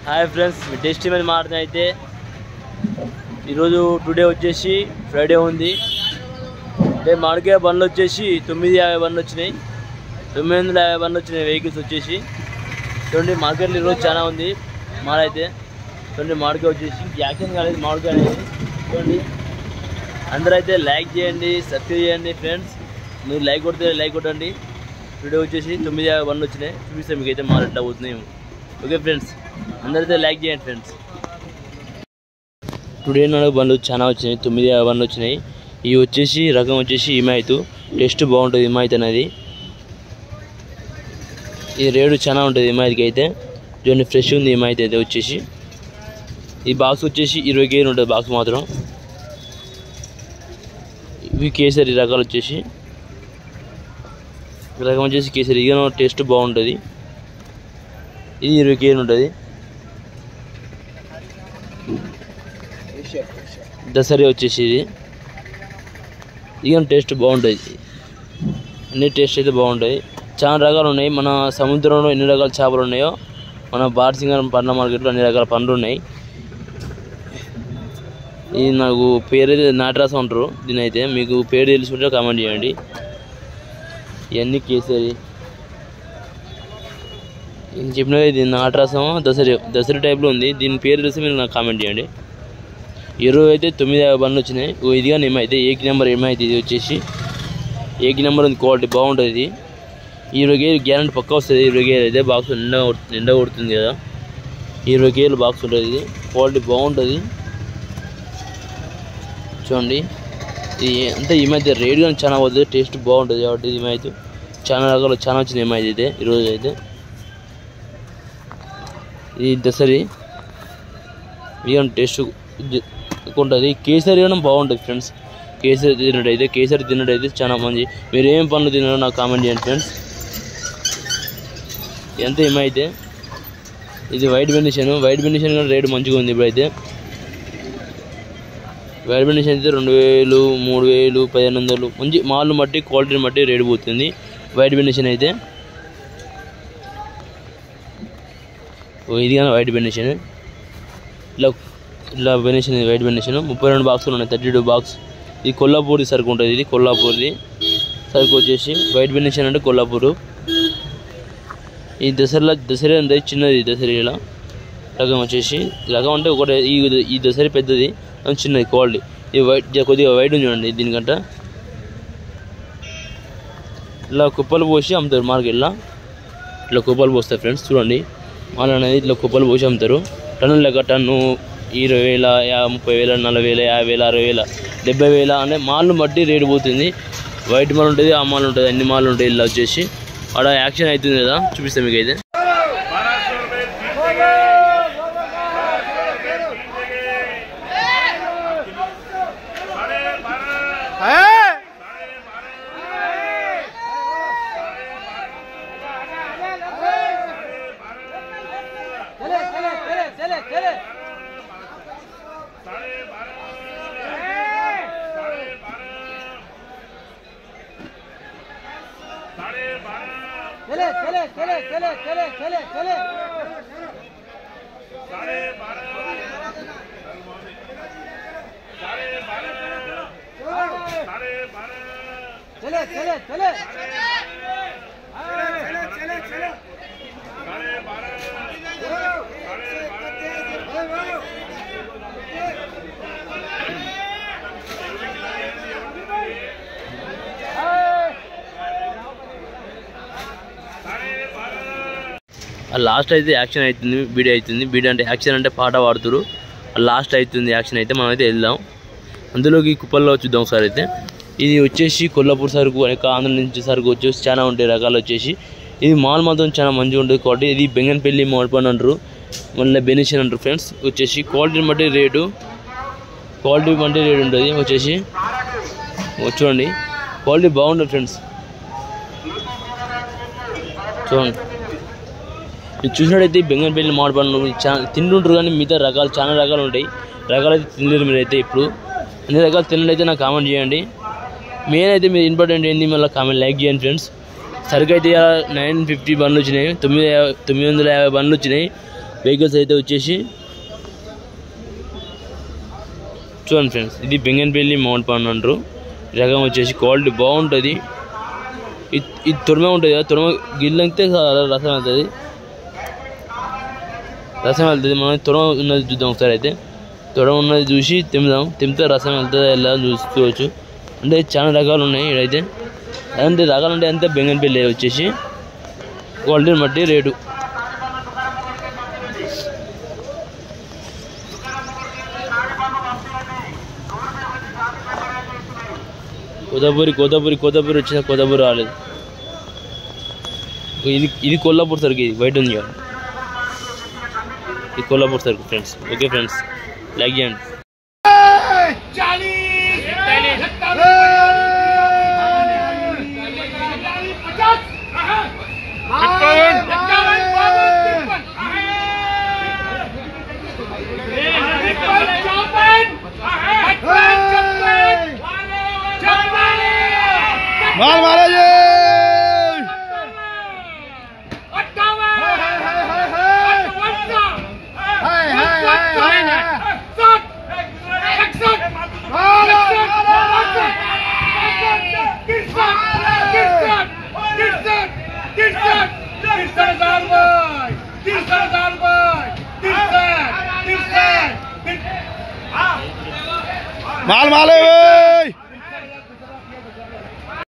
Hi friends, మీ tasty మీద మాట్లాడిన అయితే ఈరోజు టుడే వచ్చేసి ఫ్రైడే ఉంది. అంటే మామిడికాయ బండ్లు వచ్చేసి 950 బండ్లు వచ్చినాయి, 950 బండ్లు వచ్చినాయి వెహికల్స్ వచ్చేసి. చూడండి మార్కెట్లో ఈరోజు చాలా ఉంది మాల్ అయితే. చూడండి మామిడికాయ వచ్చేసి యాక్షన్ కాలేదు మామిడికాయ అనేది. చూడండి అందరూ అయితే లైక్ చేయండి, సబ్స్క్రైబ్ చేయండి ఫ్రెండ్స్. మీరు లైక్ కొడితే లైక్ కొట్టండి. వీడియో వచ్చేసి 950 బండ్లు వచ్చినాయి, చూపిస్తే మీకు అయితే మాల్ ఎట్లా అవుతున్నాయి. ఓకే ఫ్రెండ్స్, అందరైతే లైక్ చేయండి ఫ్రెండ్స్. టుడే నాలుగు బండ్లు చాలా వచ్చినాయి, 950 బండ్లు వచ్చినాయి. ఇవి వచ్చేసి రకం వచ్చేసి హిమాయత్, టేస్ట్ బాగుంటుంది హిమాయత్ అనేది. ఈ రేటు చాలా ఉంటుంది హిమాయత్కి అయితే. చూడండి ఫ్రెష్ ఉంది హిమాయత్ అయితే వచ్చేసి. ఈ బాక్స్ వచ్చేసి 20 కేజీలు ఉంటుంది బాక్స్ మాత్రం. ఇవి కేసరి రకాలు వచ్చేసి, రకం వచ్చేసి కేసరి. ఇక టేస్ట్ బాగుంటుంది. ఇది 20 కేజీలు ఉంటుంది. దసరి వచ్చేసి ఇది టేస్ట్ బాగుంటుంది. అన్ని టేస్ట్ అయితే బాగుంటాయి. చాలా రకాలు ఉన్నాయి. మన సముద్రంలో ఎన్ని రకాల చేపలు ఉన్నాయో మన బార్సింగం పండ్ల మార్కెట్లో అన్ని రకాల పండ్లు ఉన్నాయి. ఇది నాకు పేరు అయితే నాటరాసం అంటారు దీని అయితే. మీకు పేరు తెలుసుకుంటే కామెంట్ చేయండి. ఇవన్నీ కేసరి నేను చెప్పిన ఇది నాటరాసం దసరి టైప్లో ఉంది. దీని పేరు తెలిసి మీరు నాకు కామెంట్ చేయండి. ఈరోజు అయితే 950 బండ్లు వచ్చినాయి. ఇదిగా హిమాయత్ ఏక్ నెంబర్ హిమాయత్. ఇది వచ్చేసి ఏక్ నెంబర్ ఉంది, క్వాలిటీ బాగుంటుంది. ఇది 20 కేజీలు గ్యారెంటీ పక్కా వస్తుంది. 20 కేజీలు అయితే బాక్స్ నిండా కొడుతుంది కదా. 20 కేజీలు బాక్స్ ఉంటుంది. ఇది క్వాలిటీ బాగుంటుంది. చూడండి ఇది అంతా హిమాయత్ రేట్ కానీ చాలా అవుతుంది, టేస్ట్ బాగుంటుంది కాబట్టి హిమాయత్ చాలా రకాలు చాలా వచ్చింది హిమాయత్ అయితే ఈరోజు అయితే. ఇది దసరి ఇక టేస్ట్ ఉంటుంది. కేసరి కూడా బాగుంటుంది ఫ్రెండ్స్. కేసరి తిన్నట్టయితే చాలా మంది. మీరు ఏం పనులు తిన్నారో నాకు కామెంట్ చేయండి ఫ్రెండ్స్. ఎంత ఏమైతే ఇది వైట్ బెనిషన్ కూడా రేటు మంచిగా ఉంది ఇప్పుడైతే. వైట్ బెనిషన్ అయితే 2000, 3000, 1500 మంచి మాల్ని బట్టి క్వాలిటీని బట్టి రేటు పోతుంది వైట్ బెనిషన్ అయితే. ఇది కానీ వైట్ బెనిషన్ ఇలా బెనిషన్ వైట్ బెనిషన్ 32 బాక్సులు ఉన్నాయి, 32 బాక్స్. ఇది కొల్లాపూర్ది సరుకు ఉంటుంది. ఇది కొల్లాపూర్ది సరుకు వచ్చేసి వైట్ బెనిషన్ అంటే కొల్లాపూరు. ఈ దసరి అంటే చిన్నది దసరిలా రకం వచ్చేసి. రకం అంటే ఒకటి ఈ దసరి పెద్దది, చిన్నది క్వాలిటీ. ఇది వైట్ కొద్దిగా వైట్ ఉంది చూడండి. దీనికంట ఇలా కుప్పలు పోసి అమ్ముతారు మార్కెట్లో. ఇట్లా కుప్పలు పోస్తారు ఫ్రెండ్స్. చూడండి మాల్ అనేది ఇట్లా కుప్పలు పోసి అమ్ముతారు. టన్నుల లెక్క టన్ను 20,000, 30,000, 40,000, 50,000, 60,000, 70,000 అనే మాల్ను బట్టి రేటు పోతుంది. వైట్ మాల్ ఉంటుంది, ఆ మాల్ ఉంటుంది, అన్ని మాల్ ఉంటాయి. ఇలా వచ్చేసి అక్కడ యాక్షన్ అవుతుంది కదా, చూపిస్తాను మీకు అయితే. లాస్ట్ అయితే యాక్షన్ అవుతుంది, బీడీ అవుతుంది. బీడీ అంటే యాక్షన్ అంటే పాట పాడుతురు. లాస్ట్ అవుతుంది యాక్షన్ అయితే. మనం అయితే వెళ్దాం అందులోకి. కుప్పల్లో చూద్దాం ఒకసారి అయితే. ఇది వచ్చేసి కొల్లాపూర్ సరుకు, ఆంధ్ర నుంచి సరుకు వచ్చేసి చాలా ఉంటాయి రకాలు వచ్చేసి. ఇది మాల్ మాత్రం చాలా మంచిగా ఉంటుంది క్వాలిటీ. ఇది బెంగన్పల్లి మోడ్పన్ అంటారు, మళ్ళీ బెనిషన్ అంటారు ఫ్రెండ్స్. వచ్చేసి క్వాలిటీని బట్టి రేటు ఉంటుంది వచ్చేసి. చూడండి క్వాలిటీ బాగుంటుంది ఫ్రెండ్స్. చూడండి మీరు చూసినట్టయితే బెంగన్పల్లి మామిడి పండ్లు చాలా తింటుంటారు, కానీ మిగతా రకాలు చాలా రకాలు ఉంటాయి. రకాలు అయితే తినలేరు మీరైతే. ఇప్పుడు అన్ని రకాలు తినడైతే నాకు కామెంట్ చేయండి. మెయిన్ అయితే మీరు ఇంపార్టెంట్ ఏంది మళ్ళీ కామెంట్ లైక్ చేయండి ఫ్రెండ్స్. సరుకు అయితే 950 బండ్లు వచ్చినాయి, 950 బండ్లు వచ్చినాయి. వెహికల్స్ అయితే వచ్చేసి చూడండి ఫ్రెండ్స్, ఇది బెంగన్పల్లి మౌంట్ పాన్ అంటారు. ఈ రకం వచ్చేసి క్వాలిటీ బాగుంటుంది. ఇది తొడమ ఉంటుంది కదా, తొడమ గిల్లంతే రసం వెళ్తుంది, మనం తొడమ ఉన్నది చూద్దాం ఒకసారి. అయితే తొడమ ఉన్నది చూసి తింపితే రసం వెళ్తుంది ఎలా చూసుకోవచ్చు. అంటే చాలా రకాలు ఉన్నాయి ఇక్కడైతే. అంటే రకాలు అంటే అంతే బెంగన్పల్లి వచ్చేసి క్వాలిటీని బట్టి రేటు. కోతాపూరి వచ్చిన కోతాపూరి రాలేదు. ఇది కొల్లాపూర్ సరుకు, ఇది బయట ఉంది కదా, ఇది కొల్లాపూర్ సరుకు ఫ్రెండ్స్. ఓకే ఫ్రెండ్స్, లైక్ చేయండి. माल माले